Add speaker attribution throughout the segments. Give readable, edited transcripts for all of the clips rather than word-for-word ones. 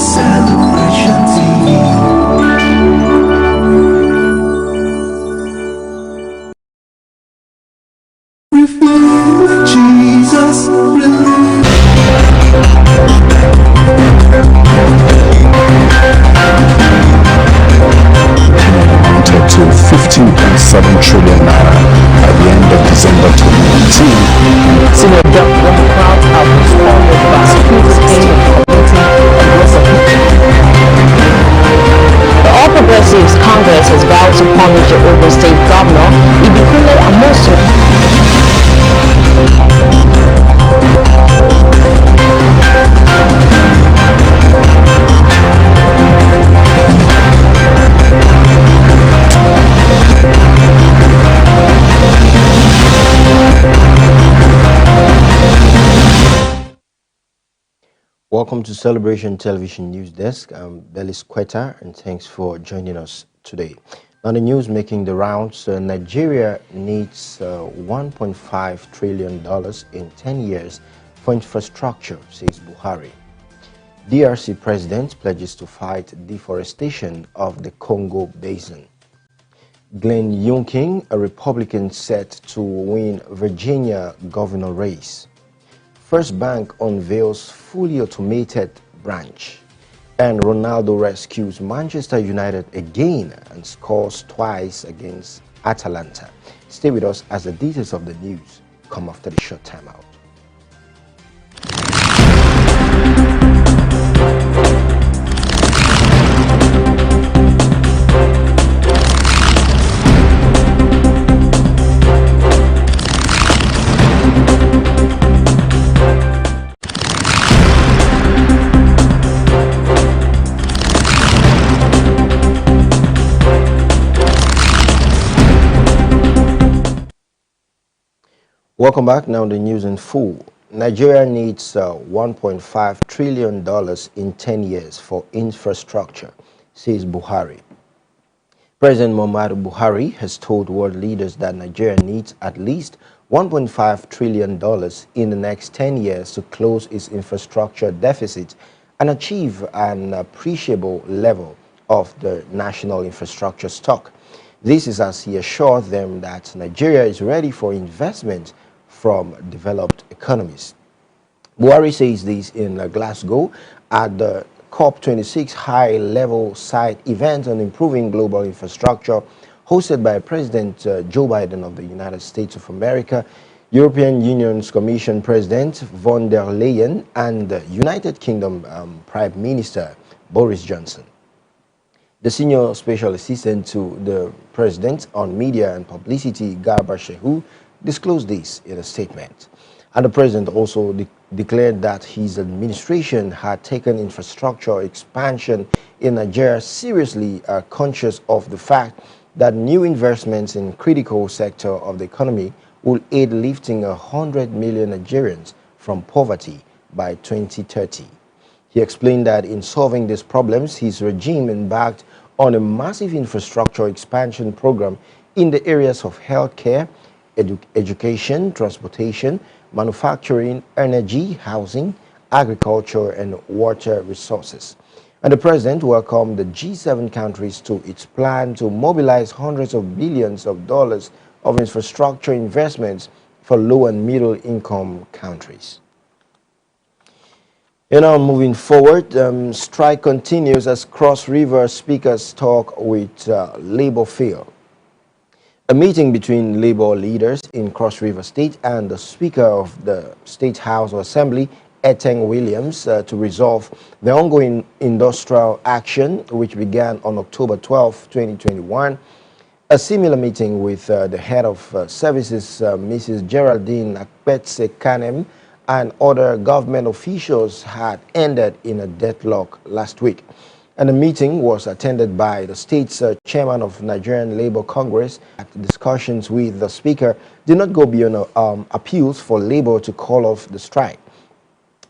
Speaker 1: Celebration TV. Jesus really.
Speaker 2: Amounted to 15.7 trillion naira by the end of December 2019.
Speaker 3: Senior Democrats have responded by critiquing and committing aggressively. The All Progressives Congress has vowed to punish the Ogun State Governor Ibikunle Amosu.
Speaker 4: Welcome to Celebration Television News Desk. I'm Belis Quetta, and thanks for joining us today. Now, the news making the rounds, Nigeria needs $1.5 trillion in 10 years for infrastructure, says Buhari. DRC president pledges to fight deforestation of the Congo Basin. Glenn Youngkin, a Republican set to win Virginia governor race. First Bank unveils fully automated branch. And Ronaldo rescues Manchester United again and scores twice against Atalanta. Stay with us as the details of the news come after the short timeout. Welcome back. Now the news in full. Nigeria needs $1.5 trillion in 10 years for infrastructure, says Buhari. President Muhammadu Buhari has told world leaders that Nigeria needs at least $1.5 trillion in the next 10 years to close its infrastructure deficit and achieve an appreciable level of the national infrastructure stock. This is as he assured them that Nigeria is ready for investment from developed economies. Buhari says this in Glasgow at the COP26 high-level site event on improving global infrastructure hosted by President Joe Biden of the United States of America, European Union's Commission President von der Leyen, and United Kingdom Prime Minister Boris Johnson. The senior special assistant to the president on media and publicity, Garba Shehu, disclosed this in a statement. And the president also declared that his administration had taken infrastructure expansion in Nigeria seriously, conscious of the fact that new investments in critical sector of the economy will aid lifting 100 million Nigerians from poverty by 2030. He explained that in solving these problems, his regime embarked on a massive infrastructure expansion program in the areas of healthcare, education, transportation, manufacturing, energy, housing, agriculture, and water resources. And the president welcomed the G7 countries to its plan to mobilize hundreds of billions of dollars of infrastructure investments for low and middle income countries. And now moving forward, strike continues as Cross River speakers talk with Labour fail. A meeting between Labour leaders in Cross River State and the Speaker of the State House of Assembly, Eteng Williams, to resolve the ongoing industrial action which began on October 12, 2021. A similar meeting with the head of services, Mrs. Geraldine Akpetse Kanem, and other government officials had ended in a deadlock last week. And the meeting was attended by the state's chairman of Nigerian Labour Congress. Discussions with the speaker did not go beyond appeals for Labour to call off the strike.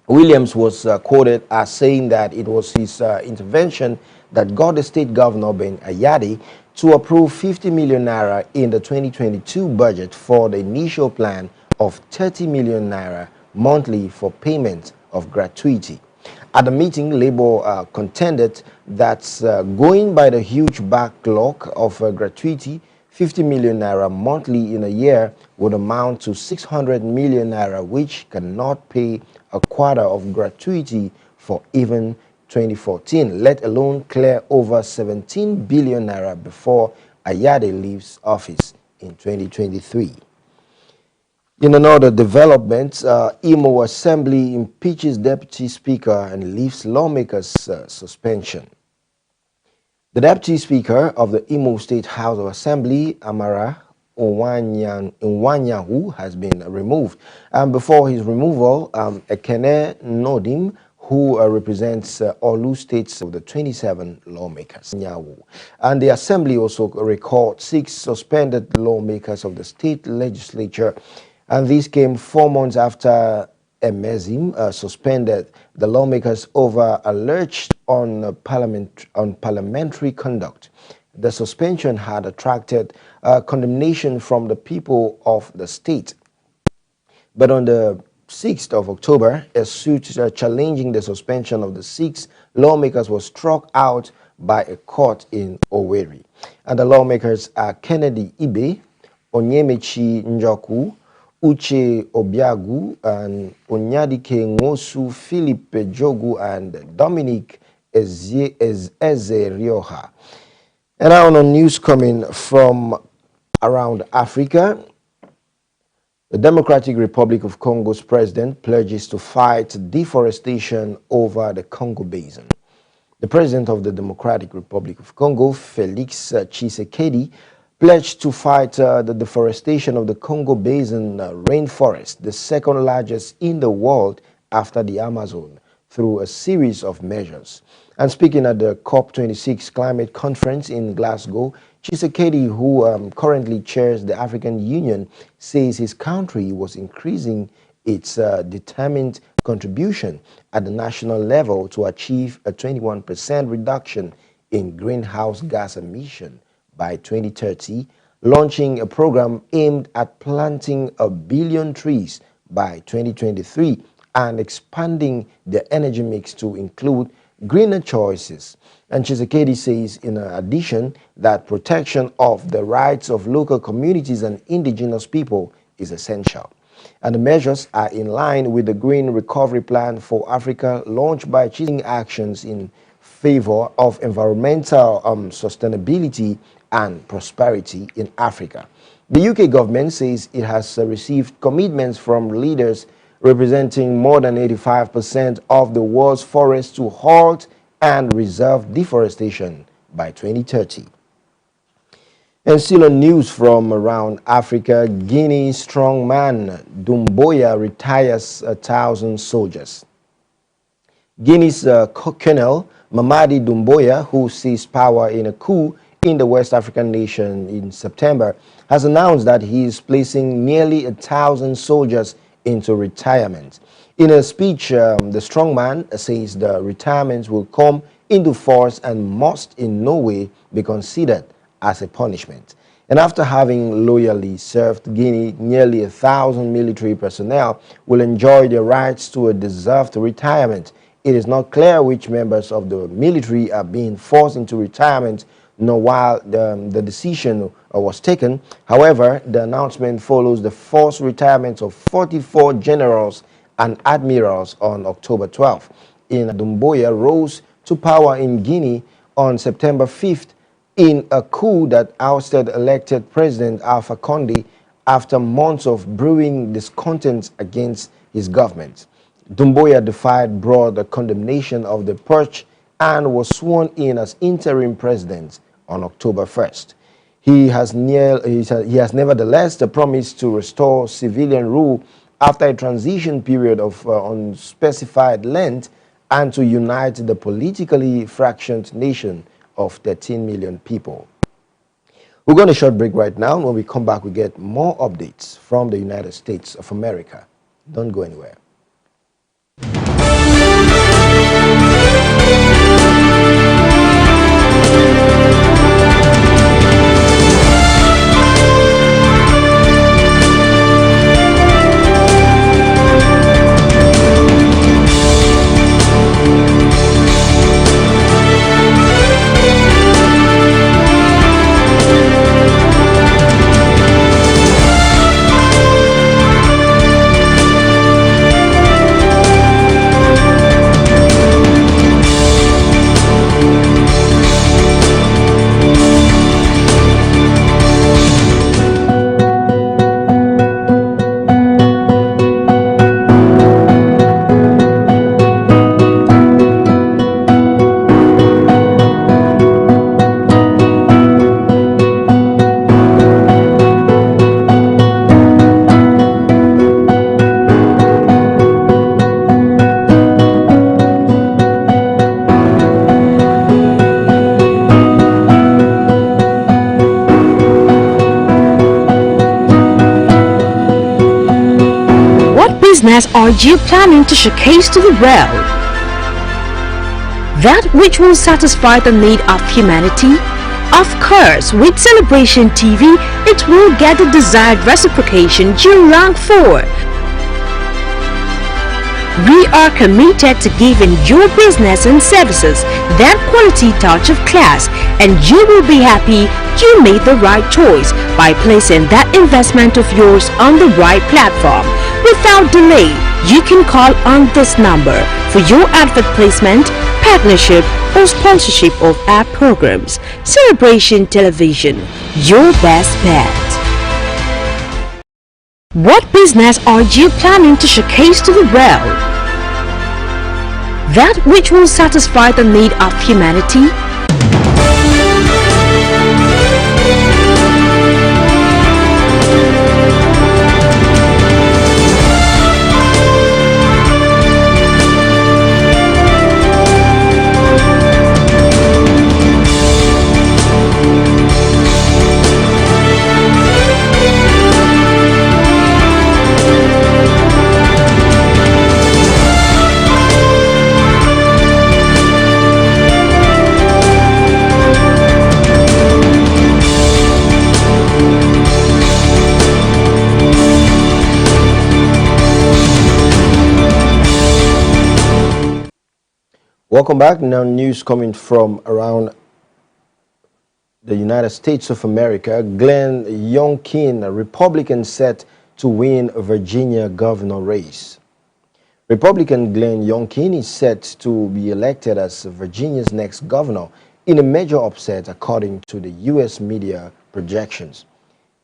Speaker 4: Williams was quoted as saying that it was his intervention that got the state governor, Ben Ayadi, to approve 50 million naira in the 2022 budget for the initial plan of 30 million naira monthly for payment of gratuity. At the meeting, Labour contended that going by the huge backlog of gratuity, 50 million naira monthly in a year would amount to 600 million naira, which cannot pay a quarter of gratuity for even 2014, let alone clear over 17 billion naira before Ayade leaves office in 2023. In another development, Imo Assembly impeaches Deputy Speaker and leaves lawmakers suspension. The Deputy Speaker of the Imo State House of Assembly, Amara Nwanyahu, has been removed. And before his removal, Ekene Nodim, who represents Olu states of the 27 lawmakers. And the Assembly also records 6 suspended lawmakers of the state legislature. And this came 4 months after Emezim suspended the lawmakers over alleged on parliamentary conduct. The suspension had attracted condemnation from the people of the state. But on the 6th of October, a suit challenging the suspension of the 6 lawmakers was struck out by a court in Owerri. And the lawmakers are Kennedy Ibe, Onyemechi Njoku, Uche Obiagu, and Onyadike Ngosu, Philip Jogu, and Dominic Eze-Rioja. And now on news coming from around Africa, the Democratic Republic of Congo's president pledges to fight deforestation over the Congo Basin. The president of the Democratic Republic of Congo, Felix Tshisekedi, pledged to fight the deforestation of the Congo Basin rainforest, the second largest in the world after the Amazon, through a series of measures. And speaking at the COP26 climate conference in Glasgow, Tshisekedi, who currently chairs the African Union, says his country was increasing its determined contribution at the national level to achieve a 21% reduction in greenhouse gas emission by 2030, launching a program aimed at planting 1 billion trees by 2023 and expanding the energy mix to include greener choices. And Tshisekedi says in addition that protection of the rights of local communities and indigenous people is essential. And the measures are in line with the Green Recovery Plan for Africa launched by Tshisekedi actions in favor of environmental sustainability and prosperity in Africa. The UK government says it has received commitments from leaders representing more than 85% of the world's forests to halt and reserve deforestation by 2030. And still on news from around Africa, Guinea strongman Doumbouya retires 1,000 soldiers. Guinea's Colonel Mamadi Doumbouya, who seized power in a coup in the West African nation in September, has announced that he is placing nearly 1,000 soldiers into retirement. In a speech, the strongman says the retirements will come into force and must in no way be considered as a punishment. And after having loyally served Guinea, nearly 1,000 military personnel will enjoy their rights to a deserved retirement. It is not clear which members of the military are being forced into retirement, nor while the decision was taken. However, the announcement follows the forced retirement of 44 generals and admirals on October 12th. Doumbouya rose to power in Guinea on September 5th in a coup that ousted elected President Alpha Condé after months of brewing discontent against his government. Doumbouya defied broad condemnation of the purge and was sworn in as interim president on October 1st. He has nevertheless promised to restore civilian rule after a transition period of unspecified length and to unite the politically fractured nation of 13 million people. We're going to short break right now. When we come back, we get more updates from the United States of America. Don't go anywhere.
Speaker 3: business are you planning to showcase to the world? That which will satisfy the need of humanity? Of course, with Celebration TV, it will get the desired reciprocation you long for. We are committed to giving your business and services that quality touch of class, and you will be happy you made the right choice by placing that investment of yours on the right platform. Without delay, you can call on this number for your advert placement, partnership, or sponsorship of our programs. Celebration Television, your best bet. What business are you planning to showcase to the world? That which will satisfy the need of humanity?
Speaker 4: Welcome back. Now news coming from around the United States of America. Glenn Youngkin, a Republican, set to win a Virginia governor race. Republican Glenn Youngkin is set to be elected as Virginia's next governor in a major upset according to the U.S. media projections.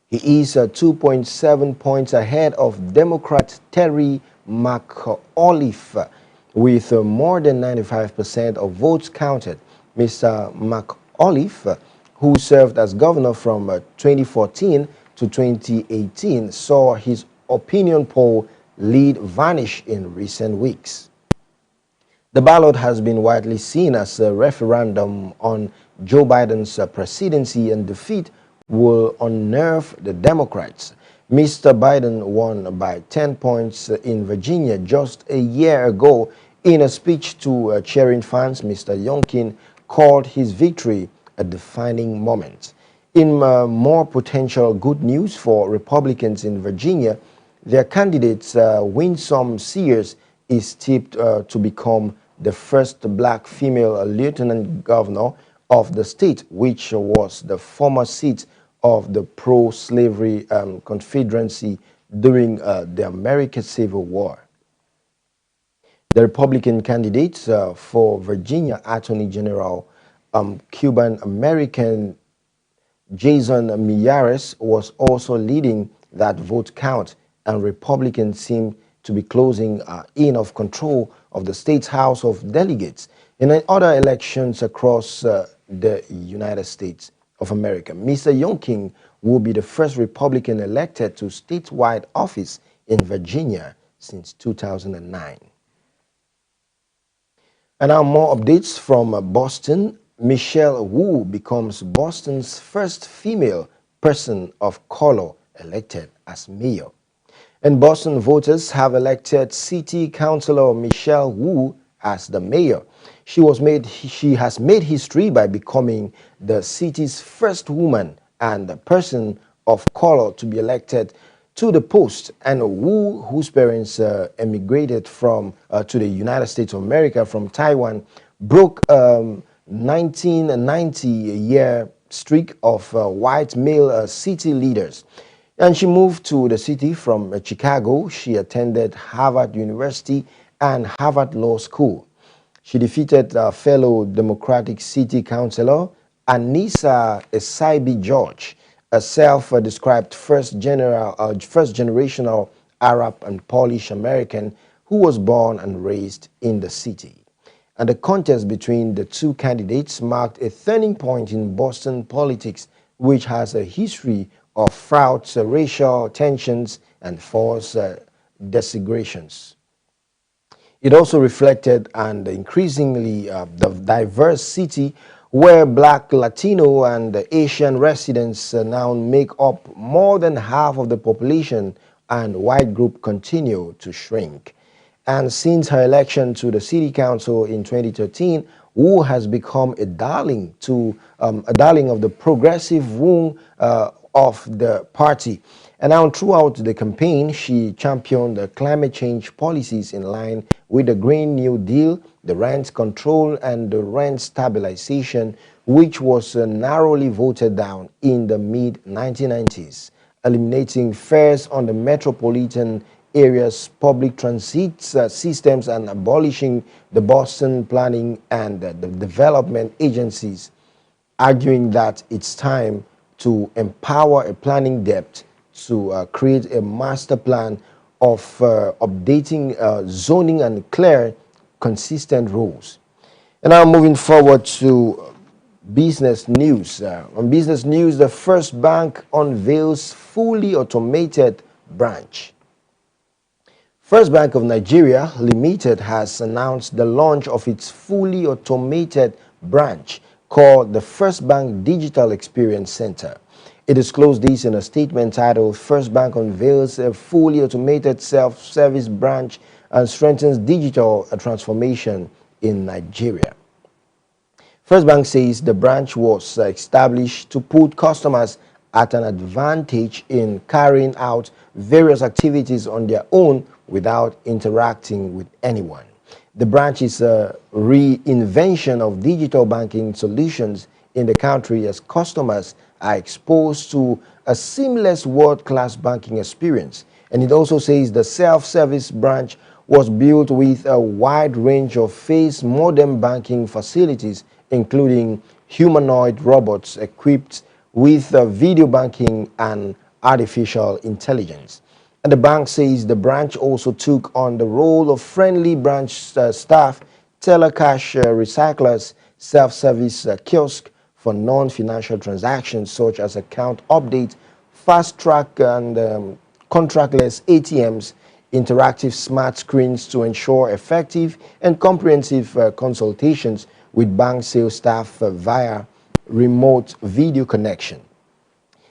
Speaker 4: He is 2.7 points ahead of Democrat Terry McAuliffe with more than 95% of votes counted. Mr. McAuliffe, who served as governor from 2014 to 2018, saw his opinion poll lead vanish in recent weeks. The ballot has been widely seen as a referendum on Joe Biden's presidency, and defeat will unnerve the Democrats. Mr. Biden won by 10 points in Virginia just a year ago. In a speech to cheering fans, Mr. Youngkin called his victory a defining moment. In more potential good news for Republicans in Virginia, their candidate, Winsome Sears, is tipped to become the first black female lieutenant governor of the state, which was the former seat of the pro-slavery Confederacy during the American Civil War. The Republican candidate for Virginia Attorney General, Cuban-American Jason Miyares, was also leading that vote count, and Republicans seem to be closing in of control of the state's House of Delegates. In other elections across the United States of America, Mr. Youngkin will be the first Republican elected to statewide office in Virginia since 2009. And now more updates from Boston. Michelle Wu becomes Boston's first female person of color elected as mayor. And Boston voters have elected City Councilor Michelle Wu as the mayor. She has made history by becoming the city's first woman and person of color to be elected to the post. And Wu, whose parents emigrated to the United States of America from Taiwan, broke 1990-year streak of white male city leaders. And she moved to the city from Chicago. She attended Harvard University and Harvard Law School. She defeated fellow Democratic City Councilor Anissa Esaibi George, a self-described first-generational Arab and Polish American who was born and raised in the city. And the contest between the two candidates marked a turning point in Boston politics, which has a history of frauds, racial tensions, and false designations. It also reflected an increasingly diverse city where Black, Latino, and Asian residents now make up more than half of the population and white group continue to shrink. And since her election to the city council in 2013, Wu has become a darling of the progressive wing of the party. And now throughout the campaign, she championed the climate change policies in line with the Green New Deal, the rent control and the rent stabilization, which was narrowly voted down in the mid-1990s, eliminating fares on the metropolitan areas' public transit systems and abolishing the Boston Planning and the Development Agencies, arguing that it's time to empower a planning depth to create a master plan of updating zoning and clear, consistent rules. And now moving forward to business news. On business news, the First Bank unveils fully automated branch. First Bank of Nigeria Limited has announced the launch of its fully automated branch called the First Bank Digital Experience Center. It disclosed this in a statement titled First Bank Unveils a Fully Automated Self-Service Branch and Strengthens Digital Transformation in Nigeria. First Bank says the branch was established to put customers at an advantage in carrying out various activities on their own without interacting with anyone. The branch is a reinvention of digital banking solutions in the country as customers are exposed to a seamless world-class banking experience. And it also says the self-service branch was built with a wide range of face modern banking facilities, including humanoid robots equipped with video banking and artificial intelligence. And the bank says the branch also took on the role of friendly branch staff, teller cash recyclers, self-service kiosk for non-financial transactions such as account update, fast track and contractless ATMs, interactive smart screens to ensure effective and comprehensive consultations with bank sales staff via remote video connection.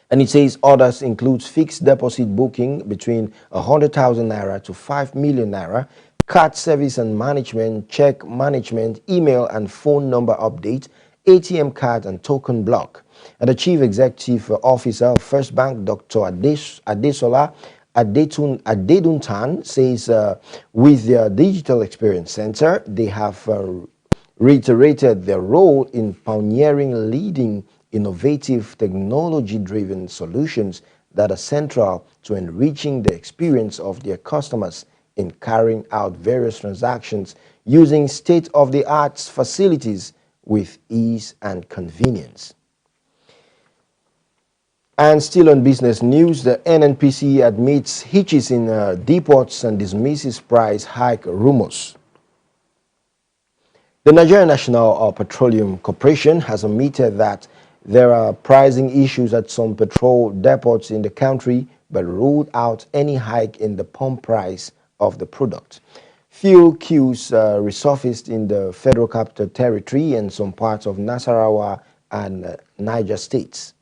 Speaker 4: And it says others includes fixed deposit booking between 100,000 naira to 5 million naira, card service and management, check management, email and phone number update, ATM card and token block. And the Chief Executive Officer of First Bank, Dr. Adesola Adeduntan, says with their Digital Experience Center, they have reiterated their role in pioneering leading innovative technology-driven solutions that are central to enriching the experience of their customers in carrying out various transactions using state-of-the-art facilities with ease and convenience. And still on business news, the NNPC admits hitches in depots and dismisses price hike rumors. The Nigerian National Petroleum Corporation has admitted that there are pricing issues at some petrol depots in the country, but ruled out any hike in the pump price of the product. Fuel queues resurfaced in the Federal Capital Territory and some parts of Nasarawa and Niger states.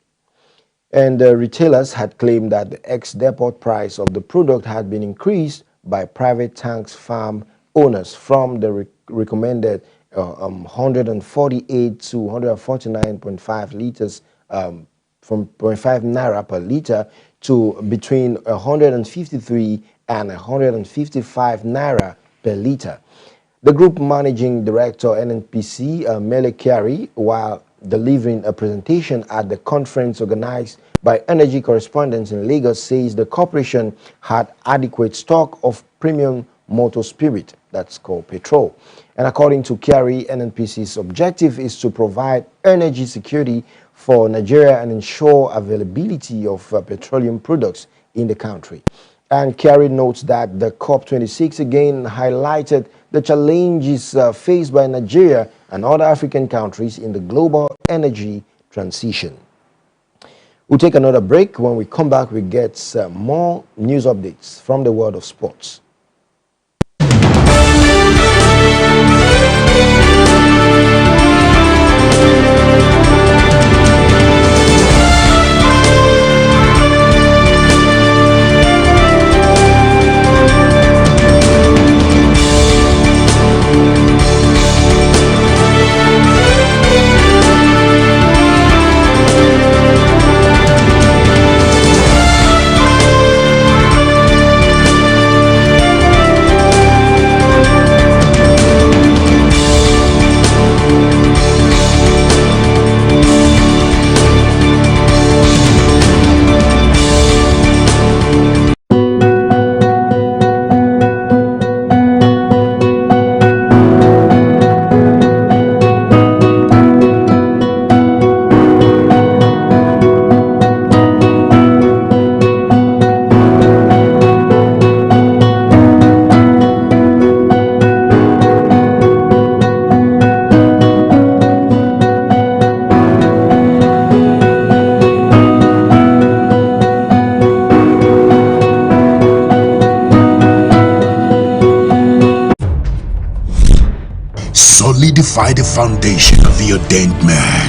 Speaker 4: And retailers had claimed that the ex-depot price of the product had been increased by private tanks farm owners from the recommended 148 to 149.5 liters from 0.5 naira per liter to between 153 and 155 naira per liter. The group managing director NNPC, Mele Kyari, while delivering a presentation at the conference organized by energy correspondents in Lagos, says the corporation had adequate stock of premium motor spirit, that's called petrol. And according to Kyari, NNPC's objective is to provide energy security for Nigeria and ensure availability of petroleum products in the country. And Kyari notes that the COP26 again highlighted the challenges faced by Nigeria and other African countries in the global energy transition. We'll take another break. When we come back, we get more news updates from the world of sports.
Speaker 2: fortify the foundation of the ordained man.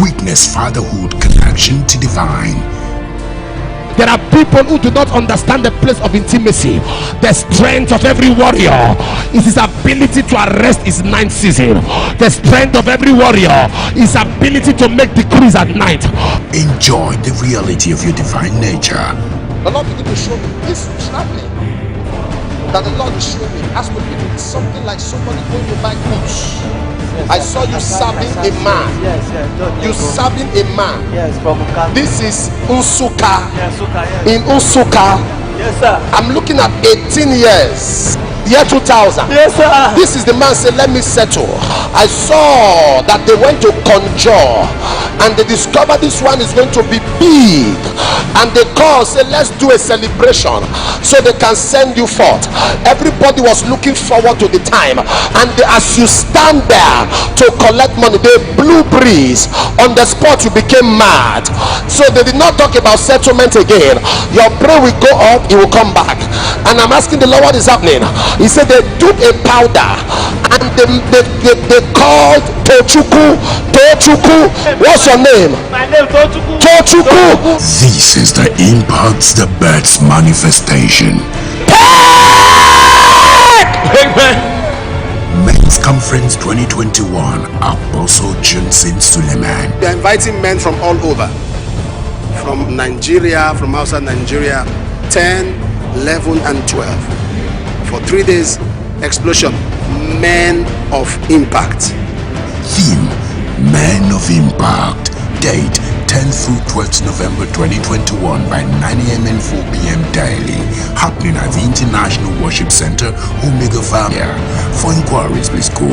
Speaker 2: Witness fatherhood connection to divine.
Speaker 5: There are people who do not understand the place of intimacy. The strength of every warrior is his ability to arrest his ninth season. The strength of every warrior is ability to make decrees at night.
Speaker 2: Enjoy the reality of your divine nature.
Speaker 6: The Lord began to show me this traveling that the Lord is showing me as to be something like somebody going to buy goods. I saw you serving a man. You serving a man.
Speaker 7: Yes, from Ghana.
Speaker 6: This is Unsuka.
Speaker 7: Yes, Suka, yes.
Speaker 6: In Unsuka,
Speaker 7: Yes, sir.
Speaker 6: I'm looking at 18 years. Year 2000.
Speaker 7: Yes, sir.
Speaker 6: This is the man said, let me settle. I saw that they went to conjure and they discovered this one is going to be big, and they called, say let's do a celebration so they can send you forth. Everybody was looking forward to the time, and as you stand there to collect money, they blew breeze on the spot. You became mad, so they did not talk about settlement again. Your prayer will go up, it will come back. And I'm asking the Lord what is happening. He said they took a powder and they called Tochuku. What's your name?
Speaker 7: My name is Tochuku.
Speaker 6: Tochuku.
Speaker 2: This is the impacts the birth's manifestation.
Speaker 7: Amen.
Speaker 2: Men's Conference 2021, Apostle Johnson Suleiman.
Speaker 8: They are inviting men from all over, from Nigeria, from outside Nigeria, 10, 11, and 12. For 3 days, explosion, men of impact.
Speaker 2: Theme, Men of Impact. Date, 10th through 12th November 2021 by 9 a.m. and 4 p.m. daily. Happening at the International Worship Center, Omega Family. For inquiries, please call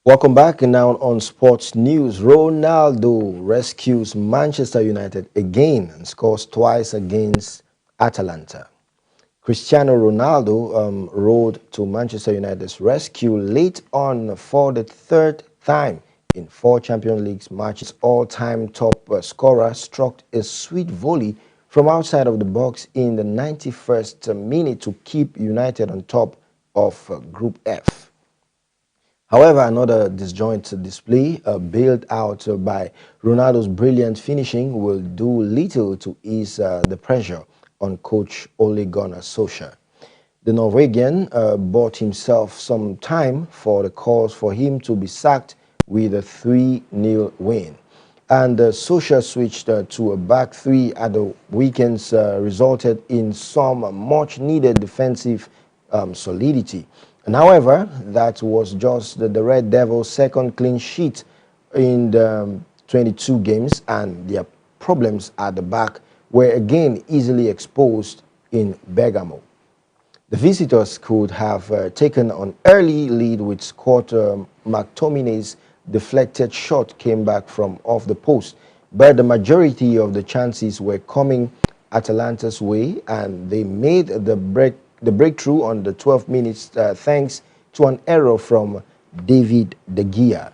Speaker 4: Welcome back. And now on sports news, Ronaldo rescues Manchester United again and scores twice against Atalanta. Cristiano Ronaldo rode to Manchester United's rescue late on for the third time in 4 Champions League matches. All-time top scorer struck a sweet volley from outside of the box in the 91st minute to keep United on top of Group F. However, another disjointed display bailed out by Ronaldo's brilliant finishing will do little to ease the pressure on coach Ole Gunnar Solskjaer. The Norwegian bought himself some time for the calls for him to be sacked with a 3-0 win. And Solskjaer switched to a back three at the weekends resulted in some much-needed defensive solidity. And however, that was just the Red Devils' second clean sheet in the 22 games, and their problems at the back were again easily exposed in Bergamo. The visitors could have taken an early lead with Scott McTominay's deflected shot came back from off the post, but the majority of the chances were coming Atalanta's way, and they made the breakthrough on the 12 minutes thanks to an error from David De Gea.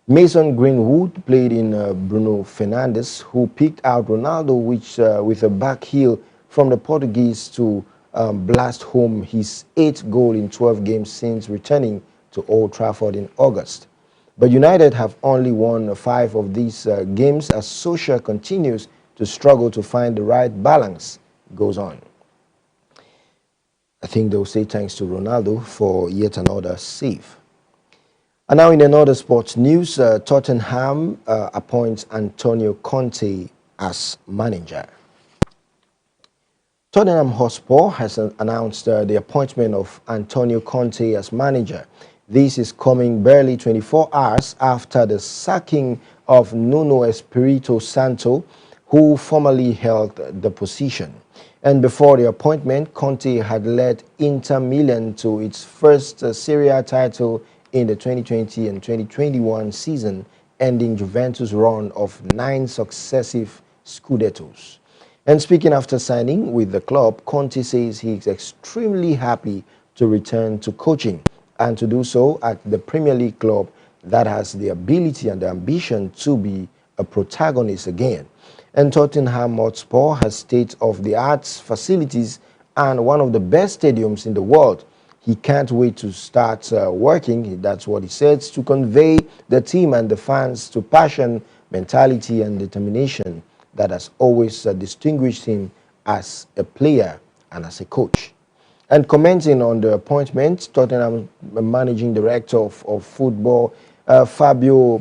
Speaker 4: Mason Greenwood played in Bruno Fernandes, who picked out Ronaldo with a back heel from the Portuguese to blast home his 8th goal in 12 games since returning to Old Trafford in August. But United have only won 5 of these games as Solskjaer continues to struggle to find the right balance goes on. I think they'll say thanks to Ronaldo for yet another save. And now in another sports news, Tottenham appoints Antonio Conte as manager. Tottenham Hotspur has announced the appointment of Antonio Conte as manager. This is coming barely 24 hours after the sacking of Nuno Espirito Santo, who formerly held the position. And before the appointment, Conte had led Inter Milan to its first Serie A title in the 2020 and 2021 season, ending Juventus' run of 9 successive Scudettos. And speaking after signing with the club, Conte says he is extremely happy to return to coaching and to do so at the Premier League club that has the ability and the ambition to be a protagonist again. And Tottenham Hotspur has state-of-the-art facilities and one of the best stadiums in the world. He can't wait to start working, that's what he says, to convey the team and the fans to passion, mentality and determination that has always distinguished him as a player and as a coach. And commenting on the appointment, Tottenham Managing Director of Football, Fabio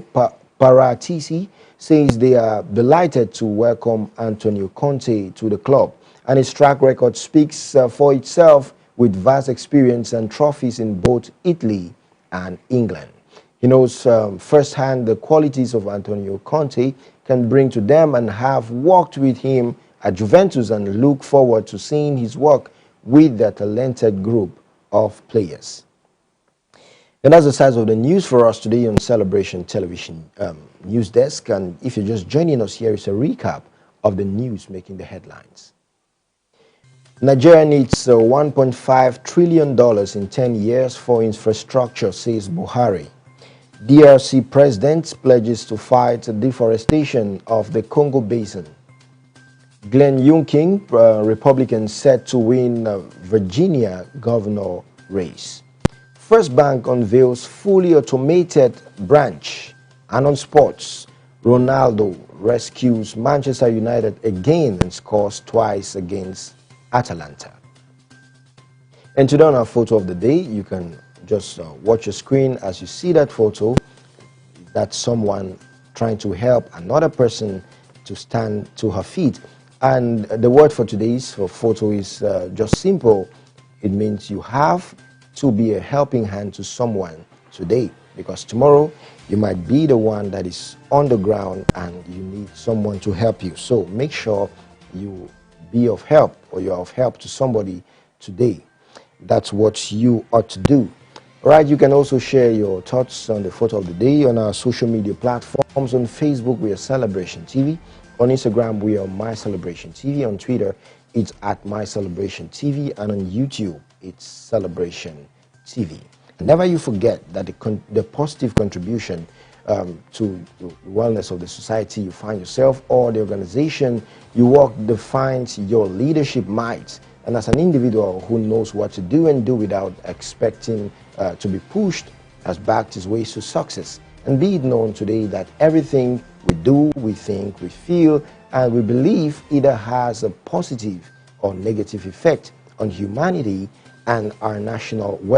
Speaker 4: Paratici, says they are delighted to welcome Antonio Conte to the club. And his track record speaks for itself, with vast experience and trophies in both Italy and England. He knows firsthand the qualities of Antonio Conte can bring to them and have worked with him at Juventus and look forward to seeing his work with their talented group of players. And that's the size of the news for us today on Celebration Television News Desk. And if you're just joining us, here is a recap of the news making the headlines. Nigeria needs $1.5 trillion in 10 years for infrastructure, says Buhari. DRC president pledges to fight deforestation of the Congo Basin. Glenn Youngkin, Republican, set to win Virginia governor race. First Bank unveils fully automated branch. And on sports, Ronaldo rescues Manchester United again and scores twice against Atalanta. And today on our photo of the day, you can just watch your screen as you see that photo. That's someone trying to help another person to stand to her feet. And the word for today's photo is just simple. It means you have to be a helping hand to someone today, because tomorrow you might be the one that is on the ground and you need someone to help you. So make sure you be of help, or you're of help to somebody today. That's what you ought to do. All right, you can also share your thoughts on the photo of the day on our social media platforms. On Facebook, we are Celebration TV. On Instagram, we are My Celebration TV. On Twitter, it's at My Celebration TV. And on YouTube, it's Celebration TV. And never you forget that the positive contribution to the wellness of the society you find yourself or the organization you work defines your leadership might. And as an individual who knows what to do and do without expecting to be pushed, has backed his ways to success. And be it known today that everything we do, we think, we feel, and we believe either has a positive or negative effect on humanity and our national welfare.